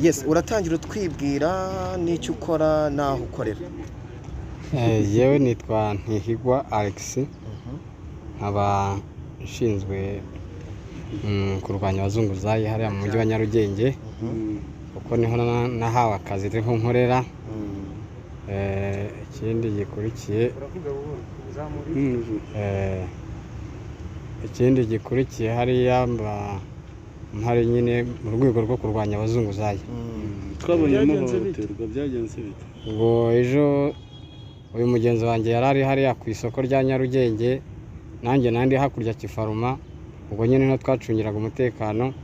Yes, uratangira utwibwira n'icyo ukora naho ukorera. Yewe nitwa Ntihigwa Alex, nkaba nshinzwe kurwanya abazunguzayi hariya mu mujyi wa Nyarugenge, kuko niho nahawe akazi niho nkorera. Ikindi gikurikiye hariya mpari nyine mu rwego rwo kurwanya abazunguzayi. Twabonye ihohoterwa byagenze bite? Ubwo ejo uyu mugenzi wanjye yari ari hariya ku isoko rya Nyarugenge, nanjye nandi hakurya Kifaruma. Ubwo nyine no twacungiraga umutekano,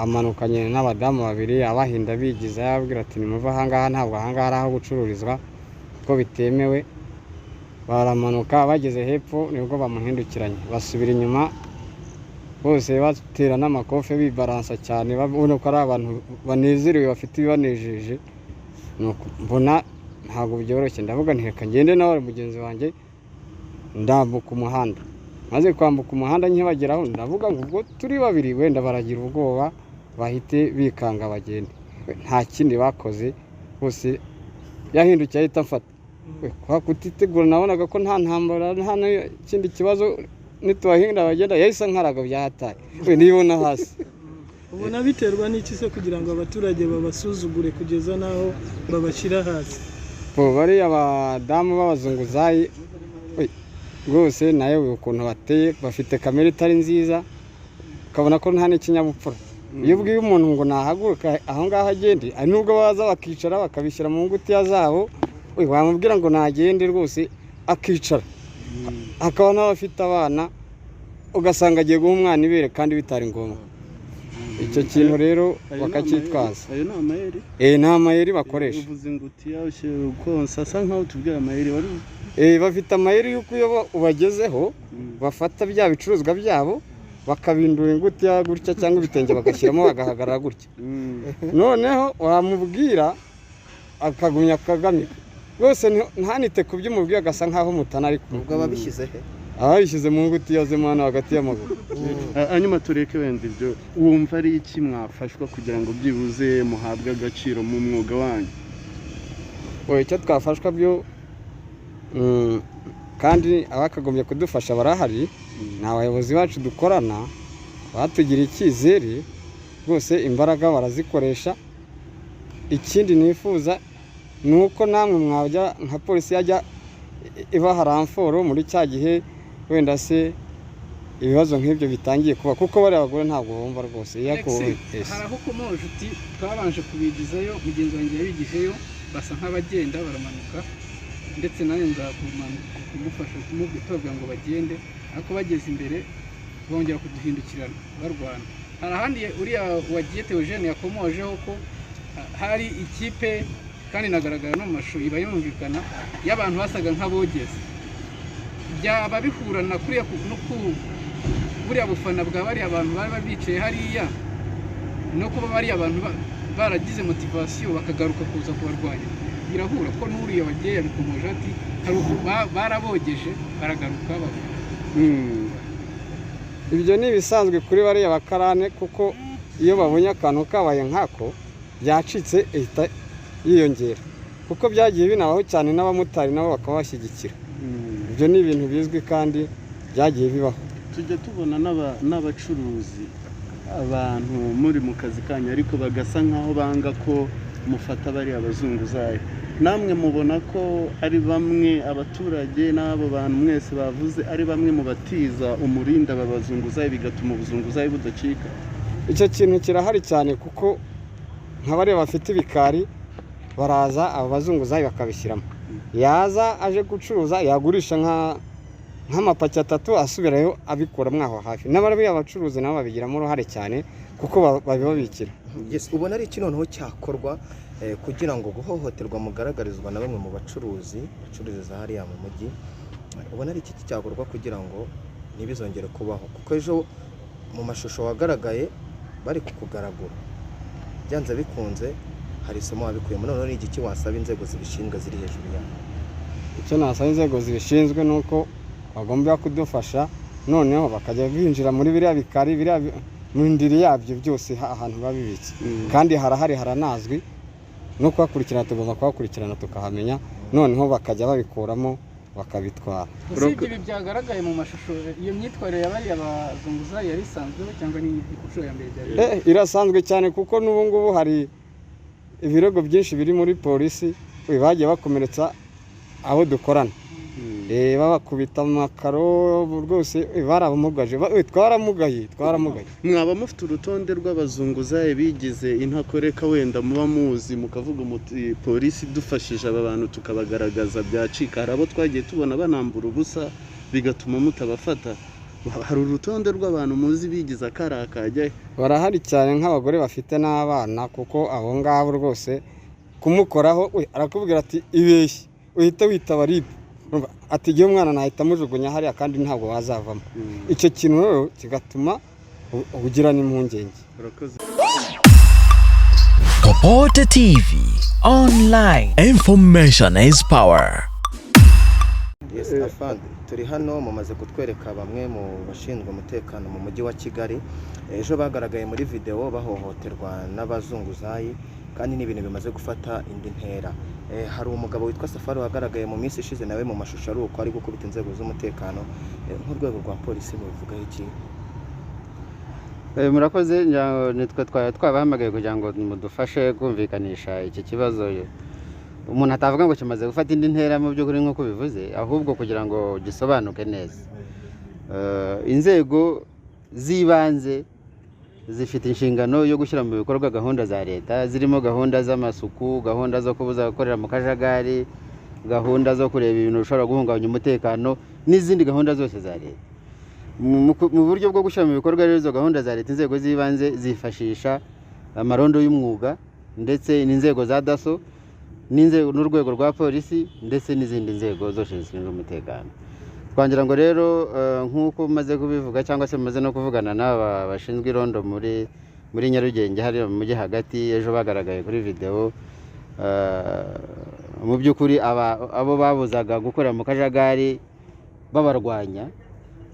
amanukanye n'abadamu babiri abahinda bigiza, yabwira ati nimuva ahangaha, ntabwo ahangaha ari aho gucururizwa kuko bitemewe. Baramanuka bageze hepfo nibwo bamuhindukiranye, basubira inyuma bose batera n'amakofe bibaransa cyane, babona ko ari abantu banezerewe bafite ibibanejeje. Mbona ntabwo byoroshye, ndavuga nti reka ngende nawe mugenzi wanjye ndambuka umuhanda. Maze kwambuka umuhanda nkibageraho ndavuga ngo ubwo turi babiri wenda baragira ubwoba bahite bikanga bagende. Nta kindi bakoze, bose yahindukiye ahita amfata. Kwa kutitegura nabonaga ko nta ntambara nta kindi kibazo, nitubahinda bagenda yahise nkaraga byahataye. Nibona hasi. Ubona biterwa n'iki se kugira ngo abaturage babasuzugure kugeza naho babashira hasi? Bari abadamu b'abazunguzayi rwose nawe ukuntu bateye, bafite kamera itari nziza, ukabona ko nta n'ikinyabupfura. Iyo ubwiye umuntu ngo nahaguruka aho ngaho agende, ari nubwo baza bakicara bakabishyira mu ngutiya zabo, wamubwira ngo nagende rwose akicara. Hakaba n'abafite abana ugasanga agiye guha umwana ibere kandi bitari ngombwa. Icyo kintu rero bakacyitwaza. Ayo ni amayeri? Ni amayeri bakoresha. Uvuze ingutiya konsa, asa nkaho tubwira amayeri wari bafite amayeri y'uko iyo ubagezeho bafata bya bicuruzwa byabo bakabindura ingutiya gutya cyangwa ibitenge bagashyiramo bagahagarara gutya. Noneho wamubwira akagumya akagamika rwose, ntanite ku by'umubwiye agasa nkaho mutana ari kumwe. Ubwo ababishyize he? Ababishyize mu ngutiya ze mwana hagati y'amaguru. Hanyuma tureke wenda ibyo, wumva ari iki mwafashwa kugira ngo byibuze muhabwe agaciro mu mwuga wanyu? Icyo twafashwa byo kandi abakagombye kudufasha barahari, ni abayobozi bacu dukorana batugira icyizere rwose, imbaraga barazikoresha. Ikindi nifuza ni uko namwe mwajya nka polisi yajya ibaha ramforo muri cya gihe wenda se ibibazo nk'ibyo bitangiye kuba, kuko bari abagore ntabwo bumva rwose. Hari aho ukomoje uti twabanje kubigizayo, mugenzi wanjye yabigizeyo, basa nk'abagenda baramanuka, ndetse nawe kumufasha kumubwira ngo bagende, ariko bageze imbere bongera kuduhindukirana barwana. Hari ahandi uriya wagiye Theogene yakomojeho ko hari ikipe, kandi nagaragara no mu mashusho iba yumvikana, y'abantu basaga nk'abogeze. Byaba bihurana kuriya no buriya bufana bwa bariya abantu bari bicaye hariya, no kuba bariya abantu baragize motivasiyo bakagaruka kuza kubarwanya, birahura ko n'uriya wagiye yabikomoje ati barabogeje baragaruka. Ibyo ni ibisanzwe kuri bariya bakarane, kuko iyo babonye akantu kabaye nkako byacitse ihita yiyongera, kuko byagiye binabaho cyane n'abamotari nabo bakaba bashyigikira. Ibyo ni ibintu bizwi kandi byagiye bibaho. Tujya tubona n'abacuruzi, abantu muri mu kazi kanyu ariko bagasa nkaho banga ko mufata bari abazunguzayi. Namwe mubona ko ari bamwe abaturage n'abo bantu mwese bavuze ari bamwe mu batiza umurinda babazunguzayi, bigatuma ubuzunguzayi budacika? Icyo kintu kirahari cyane, kuko nk'abari bafite ibikari baraza abo bazunguzayi bakabishyiramo. Yaza aje gucuruza yagurisha nk'amapaki 3 asubirayo abikora mwaho hafi. N'abari abacuruzi nabo babigiramo uruhare cyane, kuko babibabikira. Yes, ubona ari iki noneho cyakorwa kugira ngo guhohoterwa mugaragarizwa na bamwe mu bacuruzi bacururiza hariya mu mujyi, ubona ari iki cyakorwa kugira ngo ntibizongere kubaho? Kuko ejo mu mashusho wagaragaye bari kukugaragura, byanze bikunze hari isomo wabikuyemo. Noneho ni iki wasaba inzego zibishinzwe ziri hejuru yawe? Icyo nasaba inzego zibishinzwe nuko bagomba kudufasha, noneho bakajya binjira muri biriya bikari, mu ndiri yabyo byose ahantu biba bibitse kandi harahari haranazwi no kuhakurikirana tugomba kuhakurikirana tukahamenya noneho bakajya babikuramo bakabitwara. usibye ibi byagaragaye mu mashusho iyo myitwarire y'abariya bazunguzayi yari isanzweho cyangwa ni inshuro ya mbere byari irasanzwe cyane kuko n'ubu ngubu hari ibirego byinshi biri muri polisi bagiye bakomeretsa abo dukorana babakubita amakaro rwose barabamugaje twaramugaye mwaba mufite urutonde rw'abazunguzayi bigize intakoreka wenda muba muzi mukavuga muti polisi dufashije aba bantu tukabagaragaza byacika hari abo twagiye tubona banambura ubusa bigatuma mutabafata hari urutonde rw'abantu muzi bigize akarakajya barahari cyane nk'abagore bafite n'abana kuko abo ngabo rwose kumukoraho arakubwira ati ibeshye uhita witaba RIB ati igihe umwana nahita amujugunya hariya kandi ntabwo wazavamo icyo kintu rero kigatuma ugira n'impungenge. Kapote TV online, information is power. Yes, afande turi hano mumaze kutwereka bamwe mu bashinzwe umutekano mu mujyi wa Kigali ejo bagaragaye muri video bahohoterwa n'abazunguzayi kandi n'ibintu bimaze gufata indi ntera. Hari umugabo witwa Safari wagaragaye mu minsi ishize nawe mu mashusho ari uko ari gukubita inzego z'umutekano nk'urwego rwa polisi mubivuga iki? Murakoze nitwe twabahamagaye kugira ngo mudufashe kumvikanisha iki kibazo umuntu atavuga ngo kimaze gufata indi ntera mu by'ukuri nk'uko bivuze ahubwo kugira ngo gisobanuke neza. Inzego z'ibanze zifite inshingano yo gushyira mu bikorwa gahunda za leta zirimo gahunda z'amasuku, gahunda zo kubuza gukorera mu kajagari, gahunda zo kureba ibintu bishobora guhungabanya umutekano n'izindi gahunda zose za leta. Mu buryo bwo gushyira mu bikorwa rero izo gahunda za leta inzego z'ibanze zifashisha amarondo y'umwuga ndetse n'inzego za DASO n'urwego rwa polisi ndetse n'izindi nzego zose zishinzwe umutekano. Twangira ngo rero nk'uko maze kubivuga cyangwa se maze no kuvugana n'aba bashinzwe irondo muri Nyarugenge hari mu mujyi hagati ejo bagaragaye kuri video mu by'ukuri abo babuzaga gukorera mu kajagari babarwanya.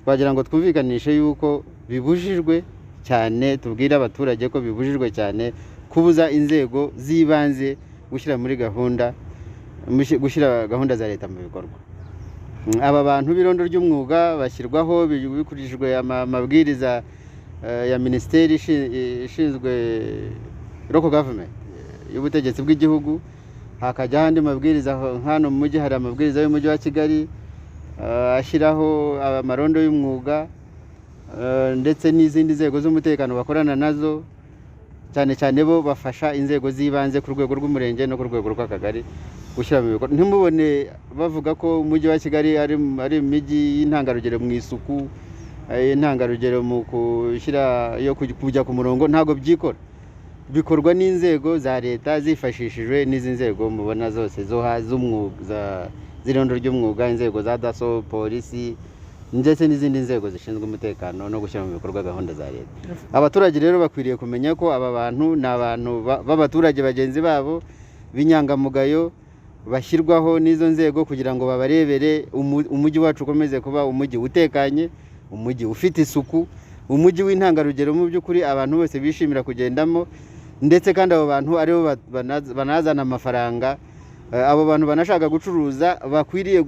Twagira ngo twumvikanishe yuko bibujijwe cyane tubwira abaturage ko bibujijwe cyane kubuza inzego z'ibanze gushyira gahunda za leta mu bikorwa. Aba bantu b'irondo ry'umwuga bashyirwaho bikurikijwe amabwiriza ya Minisiteri ishinzwe Local Government y'ubutegetsi bw'igihugu, hakajya andi mabwiriza hano mu mujyi hari amabwiriza y'umujyi wa Kigali ashyiraho amarondo y'umwuga ndetse n'izindi nzego z'umutekano bakorana nazo cyane cyane bo bafasha inzego z'ibanze ku rwego rw'umurenge no ku rwego rw'akagari gushyira mu bikorwa. Ntimubone bavuga ko umujyi wa Kigali ari imijyi y'intangarugero mu isuku, intangarugero mu kujya ku murongo, ntabwo byikora. Bikorwa n'inzego za leta zifashishijwe n'izi nzego mubona zose z'irondo ry'umwuga, inzego za DASO, polisi ndetse n'izindi nzego zishinzwe umutekano no gushyira mu bikorwa gahunda za leta. Abaturage rero bakwiriye kumenya ko aba bantu ni abantu b'abaturage bagenzi babo b'inyangamugayo bashyirwaho n'izo nzego kugira ngo babarebere umujyi wacu ukomeze kuba umujyi utekanye, umujyi ufite isuku, umujyi w'intangarugero mu by'ukuri abantu bose bishimira kugendamo ndetse kandi abo bantu aribo banazana amafaranga. Abo bantu banashaka gucuruza bakwiriye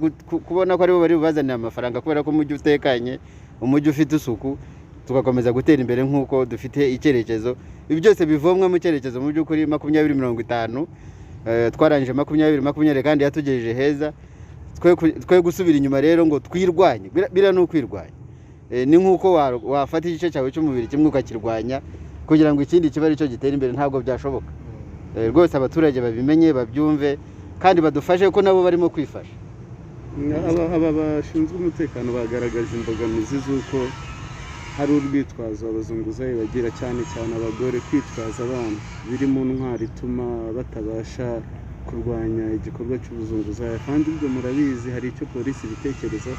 kubona ko aribo bari bubazanira amafaranga kubera ko umujyi utekanye, umujyi ufite isuku, tugakomeza gutera imbere nk'uko dufite icyerekezo. Ibi byose bivomwa mu cyerekezo mu by'ukuri 2050 twarangije 2020 kandi yatugejeje heza. Twe gusubira inyuma rero ngo twirwanye bira no kwirwanya ni nk'uko wafata igice cyawe cy'umubiri kimwe ukakirwanya kugira ngo ikindi kiba ari cyo gitera imbere, ntabwo byashoboka. Rwose abaturage babimenye babyumve kandi badufashe ko nabo barimo kwifasha. Aba bashinzwe umutekano bagaragaje imbogamizi z'uko hari urwitwazo abazunguzayi bagira cyane cyane abagore kwitwaza abana biri mu ntwari ituma batabasha kurwanya igikorwa cy'ubuzunguzayi. Kandi ibyo murabizi hari icyo polisi bitekereza.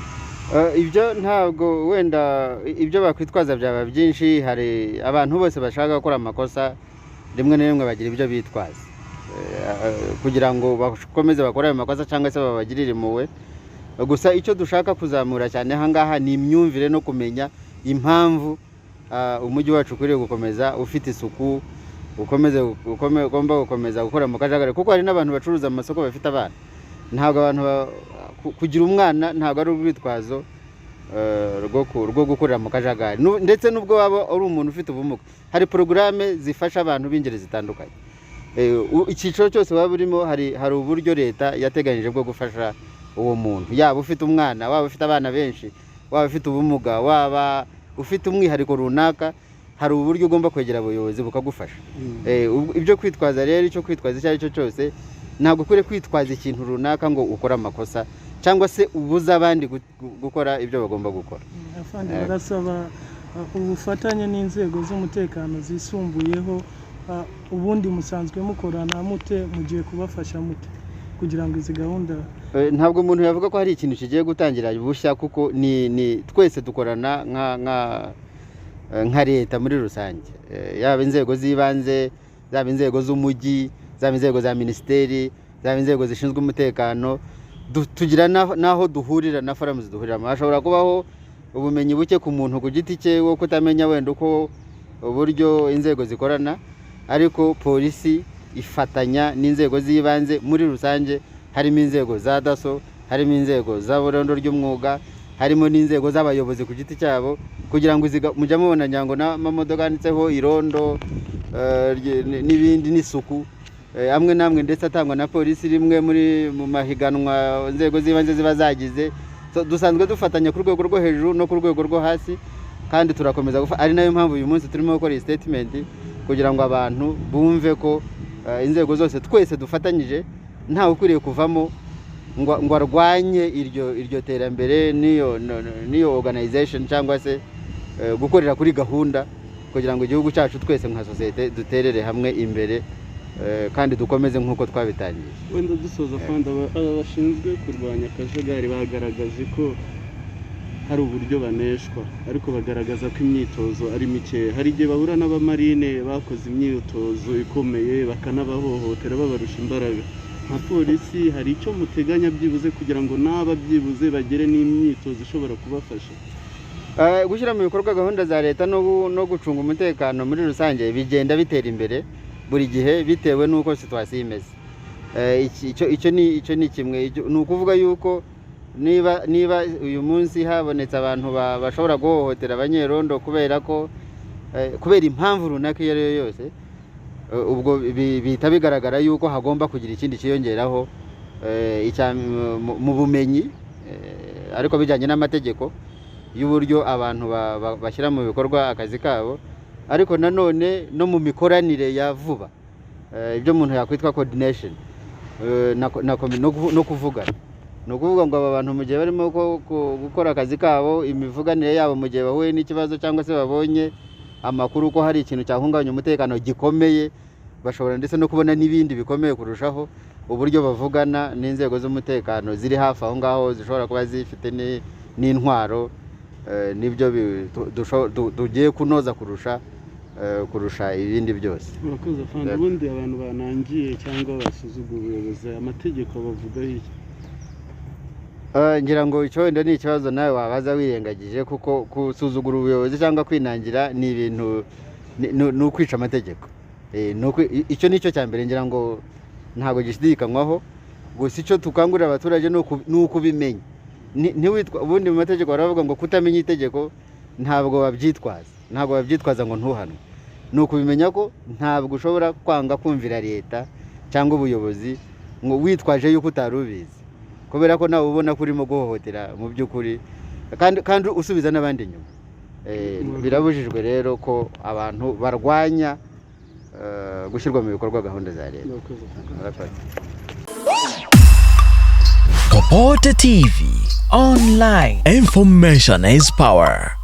Ibyo ntabwo wenda ibyo bakwitwaza byaba byinshi. Hari abantu bose bashaka gukora amakosa rimwe na rimwe bagira ibyo bitwaza kugira ngo bakomeze bakore ayo makosa cyangwa se babagirire impuhwe. Gusa icyo dushaka kuzamura cyane aha ngaha ni imyumvire no kumenya impamvu umujyi wacu ukwiriye gukomeza ufite isuku, ugomba gukomeza gukora mu kajagari, kuko hari n'abantu bacuruza mu masoko bafite abana. Ntabwo abantu kugira umwana ntabwo ari urwitwazo rwo gukorera mu kajagari, ndetse n'ubwo waba ari umuntu ufite ubumuga. Hari porogaramu zifasha abantu b'ingeri zitandukanye. Icyiciro cyose waba urimo hari uburyo leta yateganyije bwo gufasha uwo muntu, yaba ufite umwana, waba ufite abana benshi, waba ufite ubumuga, waba ufite umwihariko runaka, hari uburyo ugomba kwegera abayobozi bukagufasha. Ibyo kwitwaza rero, icyo kwitwaza icyo ari cyo cyose, ntabwo ukwiriye kwitwaza ikintu runaka ngo ukore amakosa cyangwa se ubuza abandi gukora ibyo bagomba gukora. Afande barasaba ubufatanye n'inzego z'umutekano zisumbuyeho, ubundi musanzwe mukorana mute, mugiye kubafasha mute kugira ngo izi gahunda? Ntabwo umuntu yavuga ko hari ikintu kigiye gutangira bushya, kuko ni twese dukorana nka leta muri rusange, yaba inzego z'ibanze, zaba inzego z'umujyi, zaba inzego za minisiteri, zaba inzego zishinzwe umutekano. Tugira naho duhurira na foramu ziduhuriramo. Hashobora kubaho ubumenyi buke ku muntu ku giti cye wo kutamenya wenda uko uburyo inzego zikorana, ariko polisi ifatanya n'inzego z'ibanze muri rusange, harimo inzego za daso, harimo inzego z'aburondo ry'umwuga, harimo n'inzego z'abayobozi ku giti cyabo, kugira ngo mujya mubona nyango n'amamodoka yanditseho irondo n'ibindi n'isuku amwe namwe, ndetse atangwa na polisi rimwe mu mahiganwa inzego z'ibanze ziba zagize. Dusanzwe dufatanya ku rwego rwo hejuru no ku rwego rwo hasi, kandi turakomeza ari nayo mpamvu uyu munsi turimo gukora iyi statement, kugira ngo abantu bumve ko inzego zose twese dufatanyije, ntawe ukwiriye kuvamo ngo arwanye iryo terambere n'iyo organization cyangwa se gukorera kuri gahunda, kugira ngo igihugu cyacu twese nka sosiyete duterere hamwe imbere, kandi dukomeze nk'uko twabitangiye. Wenda dusoza kandi abashinzwe kurwanya akajagari bagaragaje ko hari uburyo baneshwa, ariko bagaragaza ko imyitozo ari mikeya. Hari igihe bahura n'abamarine bakoze imyitozo ikomeye bakanabahohotera babarusha imbaraga. Nka polisi hari icyo muteganya byibuze kugira ngo n'aba byibuze bagere n'imyitozo ishobora kubafasha? Gushyira mu bikorwa gahunda za leta no gucunga umutekano muri rusange bigenda bitera imbere buri gihe bitewe n'uko situasiyo imeze. Icyo ni kimwe. Ni ukuvuga yuko niba uyu munsi habonetse abantu bashobora guhohotera abanyerondo kubera impamvu runaka iyo ari yo yose, ubwo bihita bigaragara yuko hagomba kugira ikindi kiyongeraho mu bumenyi, ariko bijyanye n'amategeko y'uburyo abantu bashyira mu bikorwa akazi kabo, ariko nanone no mu mikoranire ya vuba, ibyo umuntu yakwitwa coordination no kuvugana. Ni ukuvuga ngo aba bantu mu gihe barimo gukora akazi kabo, imivuganire yabo mu gihe bahuye n'ikibazo cyangwa se babonye amakuru ko hari ikintu cyahungabanya umutekano gikomeye, bashobora ndetse no kubona n'ibindi bikomeye kurushaho, uburyo bavugana n'inzego z'umutekano ziri hafi aho ngaho, zishobora kuba zifite n'intwaro, nibyo tugiye kunoza kurusha ibindi byose. Murakoze Afande. Ubundi abantu banangiye cyangwa basuzugura ubuyobozi, amategeko bavuga iki? Ngira ngo icyo wenda ni ikibazo nawe wabaza wirengagije, kuko gusuzugura ubuyobozi cyangwa kwinangira ni ibintu ni ukwica amategeko. Icyo ni cyo cya mbere, ngira ngo ntabwo gishidikanywaho. Gusa icyo tukangurira abaturage ni ukubimenya. Ubundi mu mategeko baravuga ngo kutamenya itegeko ntabwo babyitwaza ngo ntuhanwe. Ni ukubimenya ko ntabwo ushobora kwanga kumvira leta cyangwa ubuyobozi ngo witwaje yuko utari ubizi, kubera ko nawe ubona ko urimo guhohotera mu by'ukuri, kandi usubiza n'abandi inyuma. Birabujijwe rero ko abantu barwanya gushyirwa mu bikorwa gahunda za leta. Kapote TV Online, information is power.